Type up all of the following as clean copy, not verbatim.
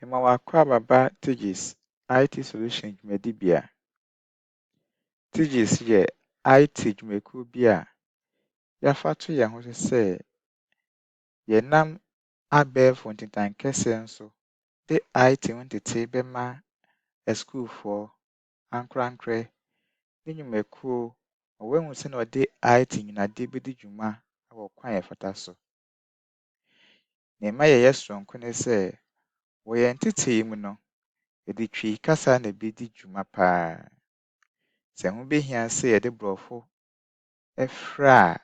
Emawakwa baba Tigis IT Solution dwumadibea. Tigis yɛ IT dwumakuo bi a yɛafa to yɛn ho so sɛ yɛnam abɛɛfo ntentan kɛseɛ nso de IT ho tete bɛma asukuufoɔ, ankorankora ne nnwumakuo ma wɔahu sɛnea wɔde IT nyinade bɛdi dwuma wɔ kwan a ɛfata so. Nea ɛma yɛyɛ soronko ne sɛ wɔ yɛn tete yi mu no, yɛde twii kasa na ɛbɛdi dwuma paa. Sɛ ho behia sɛ yɛde borɔfo frɛ a,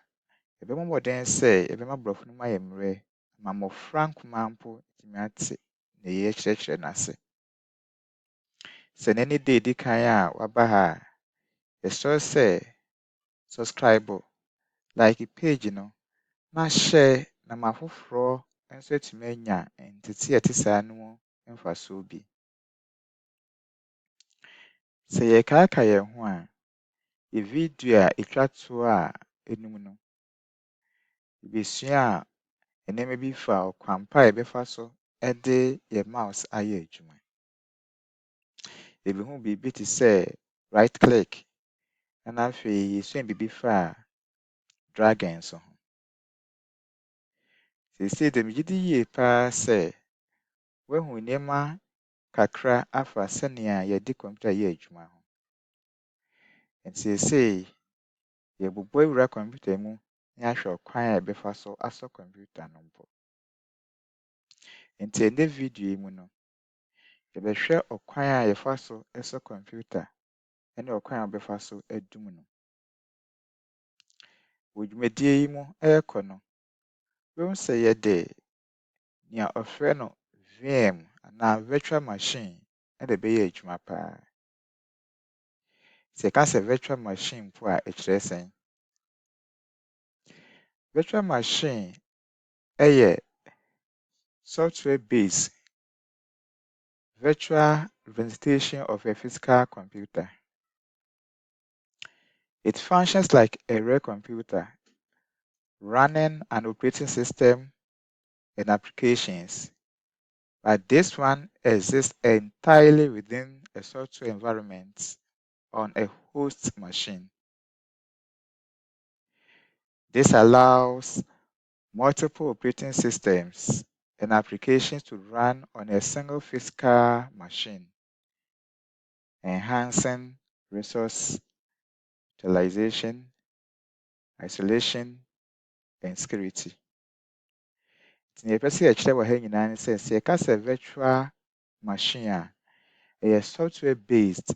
yɛbɛbɔ mmɔden sɛ yɛbɛma borɔfo no mu ayɛ mmerɛ ma mmɔfra nkumaa mpo atumi ate nea yɛrekyerɛkyerɛ no ase. Sɛ n'ani da edi kan a waba ha a, yɛsrɛ sɛ subscribe, like page no, na share na ma afoforɔ nso atumi anya ntete a ɛte saa no mu mfasoɔ bi. Sɛ yɛkaaka yɛn ho a, video a ɛtwa toɔ a ɛnum no, yɛbɛsua nneɛma bi fa ɔkwan pa a yɛbɛfa so de yɛn mouse ayɛ adwuma. Yɛbɛhu biribi te sɛ right click, na afei yɛsua biribi fa drag and so ho. Seesei deɛ megye di yie paa sɛ woahu nneɛma kakra afa sɛnea yɛde computer yɛ adwuma ho. Nti seesei yɛbobɔ awura computer mu na yɛahwɛ ɔkwan a yɛbɛfa so asɔ computer no mpo. Nti ɛnnɛ video yi mu no, yɛbɛhwɛ ɔkwan a yɛfa so sɔ computer ne ɔkwan a wɔbɛfa so adum no. Wɔ dwumadie yi mu ɛrekɔ no, wohu sɛ yɛde nea ɔfrɛ no VM anaa virtual machine na ɛbɛyɛ adwuma paa. Sɛ yɛka sɛ virtual machine mpo a ɛkyerɛ sɛn? Virtual machine yɛ software based virtual representation of a physical computer. It functions like a real computer running an operating system and applications, but this one exists entirely within a software environment on a host machine. This allows multiple operating systems and applications to run on a single physical machine, enhancing resource utilization, isolation, and security. Nea yɛpɛ sɛ yɛkyerɛ wɔ ha nyinaa ne sɛ yɛka sɛ virtual machine a ɛyɛ software based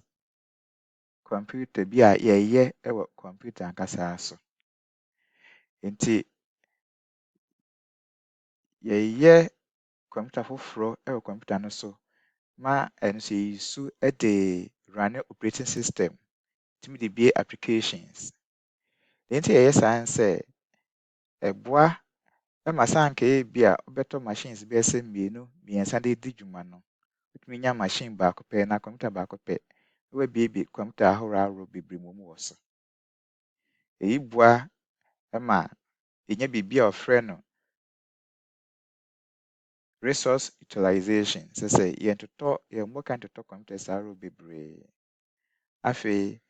computer bi a yɛyɛ wɔ computer ankasa so. Nti yɛyɛ computer foforɔ wɔ computer no so ma ɛno nso yɛyisu de run operating system tumi de bie applications. Deɛ nti yɛyɛ saa ne sɛ ɛboa ma sɛ anka ɛyɛ bi a wobɛtɔ machines bɛyɛ sɛ mmiɛnsa de di dwuma no, wotumi nya machine baako pɛ na computer baako pɛ na wabiebie computer ahorow bebree mu wɔ so. Eyi boa ma yɛnya biribi a ɔfrɛ no resource utilization, sɛ sɛ yɛmmɔ ka ntotɔ computers ahorow bebree. Afei,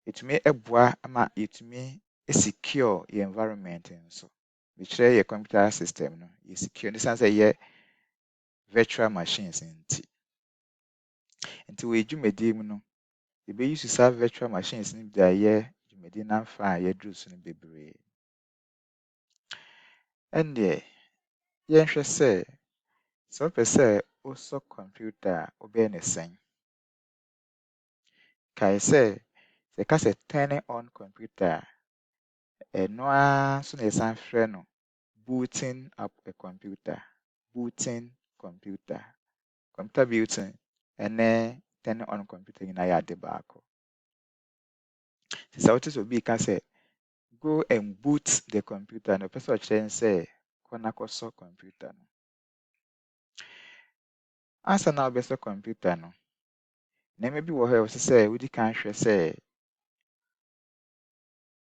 ɛtumi boa ma yɛtumi secure yɛn environment nso. Mekyerɛ yɛ computer system no, yɛ secure ne san sɛ yɛ virtual machines nti. Nti wɔ dwumadie mu no, yɛbɛyi saa virtual machines no de ayɛ dwumadie n'afa a yɛduru so no bebree. Ɛnneɛ yɛnhwɛ sɛ wopɛ sɛ wosɔ computer a wobɛyɛ ne sɛn? Kae sɛ yɛka sɛ turning on computer a, ɛno ara nso na yɛsan frɛ no booting up a computer. Booting computer. Computer booting ne turning on computer nyinaa yɛ ade baako. Sɛ wote sɛ obi ka sɛ go and boot the computer no, ɔpɛ sɛ ɔkyerɛ sɛ kɔ na kɔsɔ computer no. Ansa na wobɛsɔ computer no, nneɛma bi wɔ hɔ a ɛwɔ sɛ wodi kan hwɛ sɛ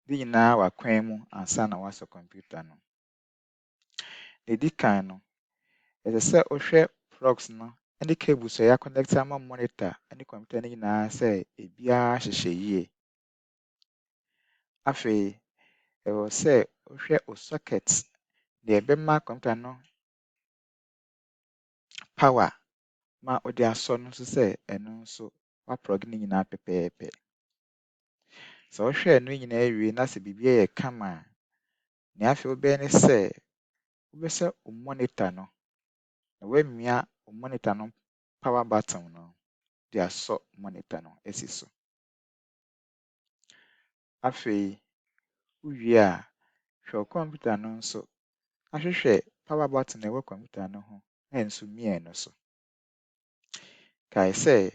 ne nyinaa wɔ akwan mu ansa na woasɔ computer no. Deɛ ɛdi kan no, ɛsɛ sɛ wohwɛ plugs no ne cable so yɛaconnect ama monitor ne computer no nyinaa sɛ ebiara hyehyɛ yie. Afei, ɛwɔ sɛ wohwɛ wo socket deɛ ɛbɛma computer no power ma wode asɔ no nso sɛ ɛno nso woaplug no nyinaa pɛpɛɛpɛ. Sɛ wohwɛ ɛno nyinaa wie na sɛ biribiara yɛ kama a, nea afei wobɛyɛ ne sɛ wobɛsɛ wo monitor no na woamia wo monitor no power button no de asɔ monitor no asi so. Afei, wowie a, hwɛ wo computer no nso na hwehwɛ power button a ɛwɔ computer no ho na nso mmienu so. Kae sɛ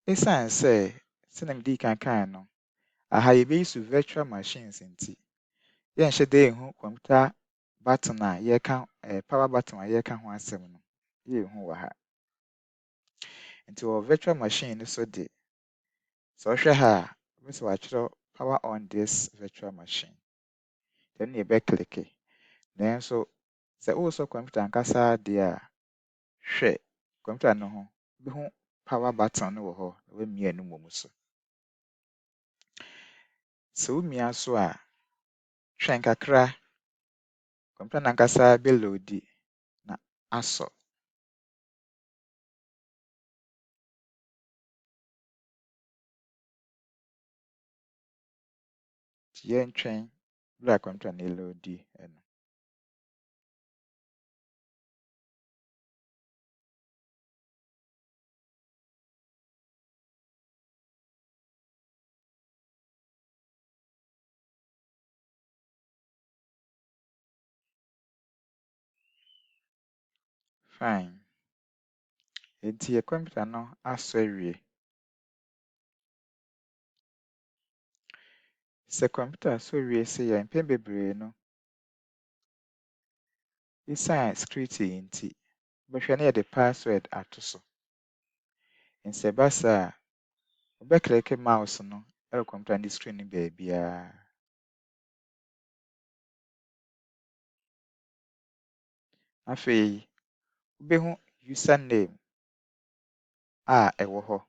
ɛsiane sɛ sɛnea mede kan kae no, aha yɛbɛyi virtual machines nti yɛnhyɛ da yɛhu computer button a yɛka power button a yɛka ho asɛm no yɛnhu wɔ ha. Nti wɔ virtual machine no so de, sɛ wohwɛ ha a wobɛsɛ wɔakyerɛw power on this virtual machine. Ɛno na yɛbɛklike. Nanso sɛ wosɔ computer ankasa deɛ a, hwɛ computer no ho, wobɛhu power button no wɔ hɔ na woamia no mmom so. Sɛ womia so a, hwɛ nkakra, computer no ankasa bɛloadi na asɔ. Nti yɛntwɛn bere a computer no reloadi no. Fine. Nti yɛ computer no asɔ awie. Sɛ computer asɔ wie sɛ yɛ mpɛn bebree no, ɛsiane security nti, wobɛhwɛ na yɛde password ato so. Sɛ ɛba saa a, wobɛklike mouse no ɛwɔ computer no screen no baabiara. Afei, wobɛhu username a ɛwɔ hɔ,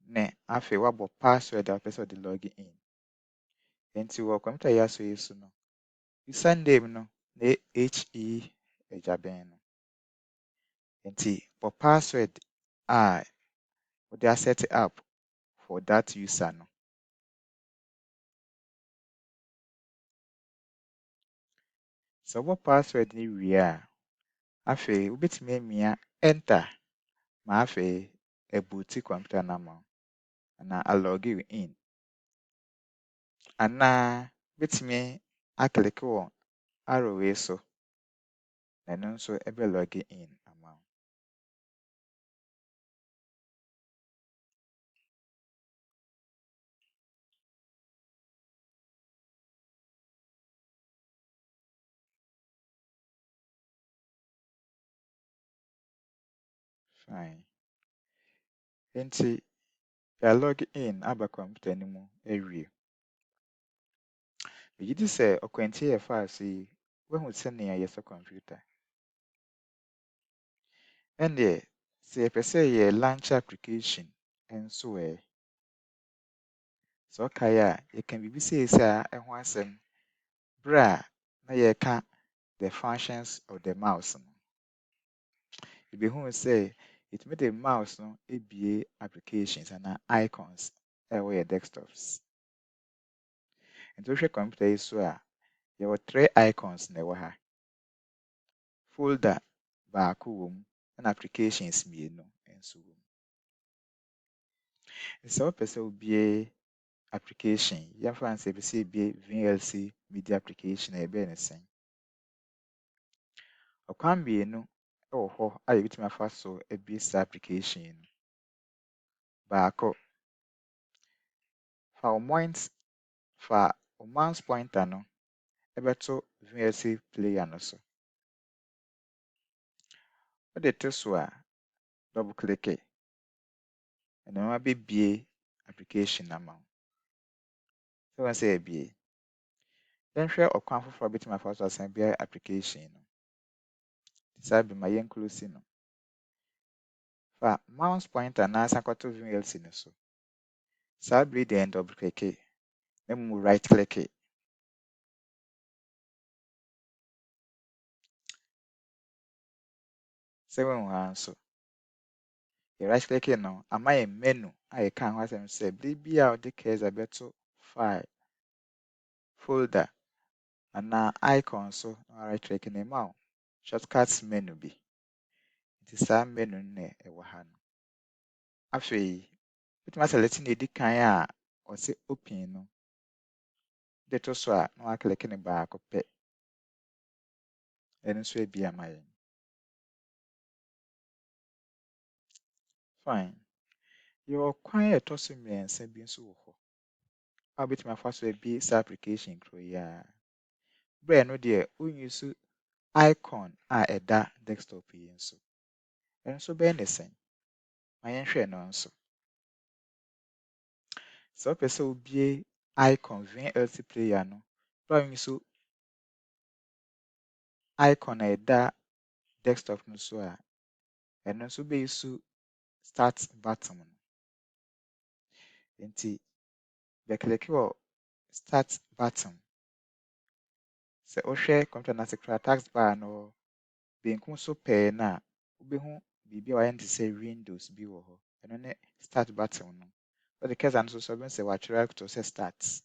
na afei woabɔ password a wopɛ sɛ wode log in. Nti wɔ computer yi asɔ yi so no, username no na HE agyaben no. Nti bɔ password a wode aset up for that user no. Sɛ wobɔ password no wie a, afei wobɛtumi amia enter ma afei abuuti computer no ama wo anaa alog you in. Anaa wobɛtumi aklike wɔ arrow wei so na ɛno nso ɛbɛlog in ama wo. Fine. Nti yɛalog in aba computer no mu awie. Megye di sɛ ɔkwantie yɛfaa so yi, woahu sɛnea yɛsɔ computer. Ɛnneɛ sɛ yɛpɛ sɛ yɛ launch application nso ɛ. Sɛ ɔkae a, yɛka biribi seesaa ɛho asɛm bere a na yɛreka the functions of the mouse no. Yɛbɛhuu sɛ yɛtumi de mouse no abue applications anaa icons ɛwɔ yɛ desktops. Nti wohwɛ computer yi so a, yɛwɔ 3 icons na ɛwɔ ha. Folder baako wɔ mu ɛna applications mmienu nso wɔ mu. Sɛ wopɛ sɛ wobue application, yɛmfa no sɛ yɛpɛ sɛ yɛbue VLC media application a yɛbɛyɛ ne sɛn. Ɔkwan mmienu ɛwɔ hɔ a yɛbɛtumi afa so abue saa application no. Baako, fa wo mouse pointer no ɛbɛto VLC player no so. Wode to so a, double click ɛna abɛbue application no ama wo. Sɛ wɔn sɛ abue. Yɛnhwɛ ɔkwan foforɔ a wobɛtumi afa so asan abue application no. Saa bi ma yɛnclose no. Fa mouse pointer anaasɛ akɔto VLC no so. Saa bere deɛ double click na mmom right click. Sɛ woahu ha nso, yɛ right click no ama yɛ menu a yɛka ho asɛm sɛ bere bi a wode cursor bɛto file, folder anaa icon so na right click na ɛma wo shortcut menu bi. Nti saa menu no na ɛwɔ ha no. Afei, wotumi aselect na ɛdi kan a ɔsɛ open no. De to so a na woaclick ne baako pɛ. Ɛno nso abi ama yɛn. Fine. Yɛwɔ kwan a ɛtɔ so mmiɛnsa bi nso wɔ hɔ a wobɛtumi afa so abie saa application koro yi a. Bere no deɛ wonuse icon a ɛda desktop yi nso. Ɛno nso bɛyɛ ne sɛn. Ma yɛnhwɛ no nso. Sɛ wopɛ sɛ wobie icon VLC player no, bere a wonuse icon a ɛda desktop no so a, ɛno nso bɛuse start button no. Nti bɛclick wɔ start button. Sɛ wohwɛ computer no ase koraa taskbar no benkum so pɛɛ no a, wobɛhu biribi a wɔayɛ no te sɛ windows bi wɔ hɔ. Ɛno ne start button no. Wode cursor no so sɛ wobɛhu sɛ wɔatwerɛ ato sɛ start.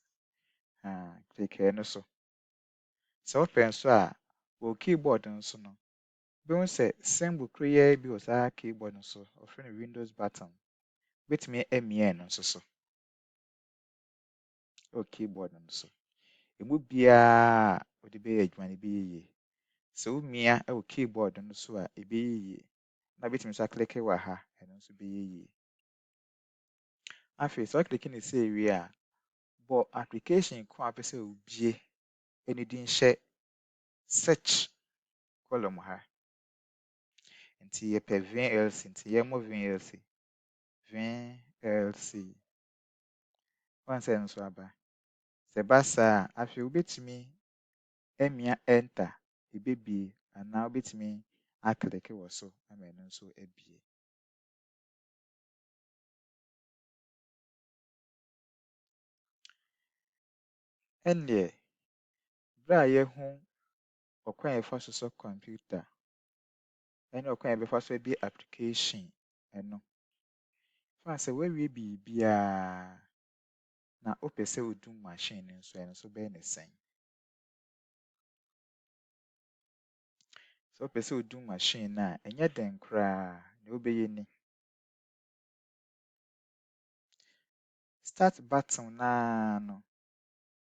Click ɛno so. Sɛ wopɛ nso a, wɔ keyboard nso no, wobɛhu sɛ symbol kuruyaa bi wɔ saa keyboard no so. Wɔfrɛ no windows button. Wobɛtumi amia ɛno nso so wɔ keyboard no so. Emu biara a wode bɛyɛ adwuma no bɛyɛ yie. Sɛ womia wɔ keyboard no so a, ɛbɛyɛ yie. Na wobɛtumi nso aclick wɔ ha, ɛno nso bɛyɛ yie. Afei, sɛ woaclick ne sɛ ewie a, bɔ application ko a wopɛ sɛ wobie no din hyɛ search column ha. Nti yɛpɛ VLC nti yɛmmɔ VLC. VLC. Wɔn sɛ nso aba. Sɛ ɛba saa a, afei wobɛtumi amia enter, ɛbɛbie anaa wobɛtumi aclick wɔ so ama ɛno nso abie. Ɛnneɛ, bere a yɛhu ɔkwan a yɛfa so sɔ computer ɛne ɔkwan a yɛbɛfa so abie application ɛno. Fa sɛ woawie biribiara na wopɛ sɛ wodum machine no nso, ɛno nso bɛyɛ ne sɛn. Sɛ wopɛ sɛ wodum machine no a, ɛnyɛ den koraa. Nea wobɛyɛ ni. Start button naa no,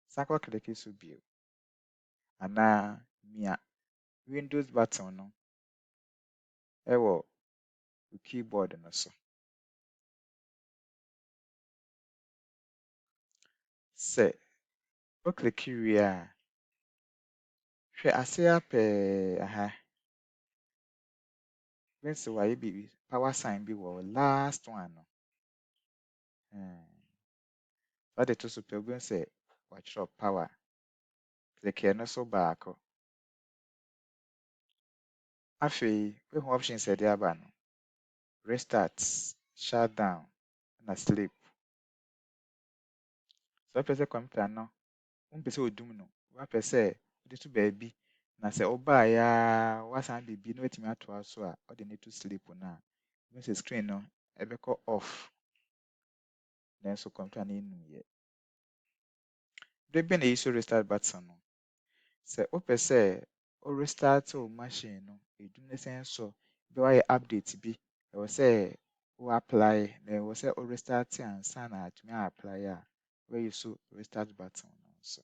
san kɔ click so bio. Anaa mia Windows button no ɛwɔ wo keyboard no so. Sɛ wo click wie a, hwɛ ase ha pɛɛ aha. Bɛhu sɛ wɔayɛ biribi power sign bi wɔ last one no. Wode to so pɛ wobɛhu sɛ wɔatwerɛ power. Click ɛno so baako. Afei, woahu options a ɛde aba no. Restart, shutdown, na sleep. Sɛ wopɛ sɛ computer no wompɛ sɛ wodum no, woapɛ sɛ wode to baabi na sɛ wobaeɛ a woasan bebie na woatumi atoa so a, wode no to sleep no a, wobɛhu sɛ screen no ɛbɛkɔ off. Nanso computer no nnuyɛ. Bere bɛn na yɛuse restart button no? Sɛ wopɛ sɛ wo restart wo machine no, ɛdum no san sɔ bɛ woayɛ update bi, ɛwɔ sɛ wo apply na ɛwɔ sɛ wo restart ansa na atumi apply a, woause restart button no nso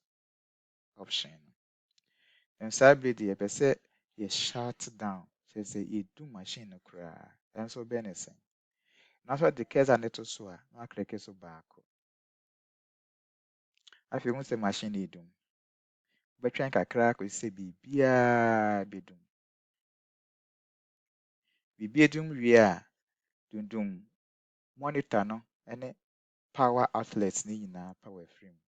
option no. Na saa bere deɛ yɛpɛ sɛ yɛ shut down, kyerɛ sɛ yɛdum machine no koraa. Ɛno nso bɛyɛ ne sɛn. Na sɛ wode cursor no to so a, na woaclick so baako. Afei wohu sɛ machine no ɛdum. Wobɛtwɛn kakra kɔsi sɛ biribiara bɛdum. Biribi adum wie a, dundum monitor no ne power outlet no nyinaa power afiri mu.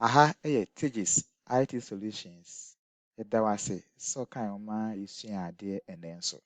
Aha yɛ Tejas IT Solutions. Yɛda wo ase sɛ ɔkan wo ma yɛsua adeɛ ɛnnɛ nso.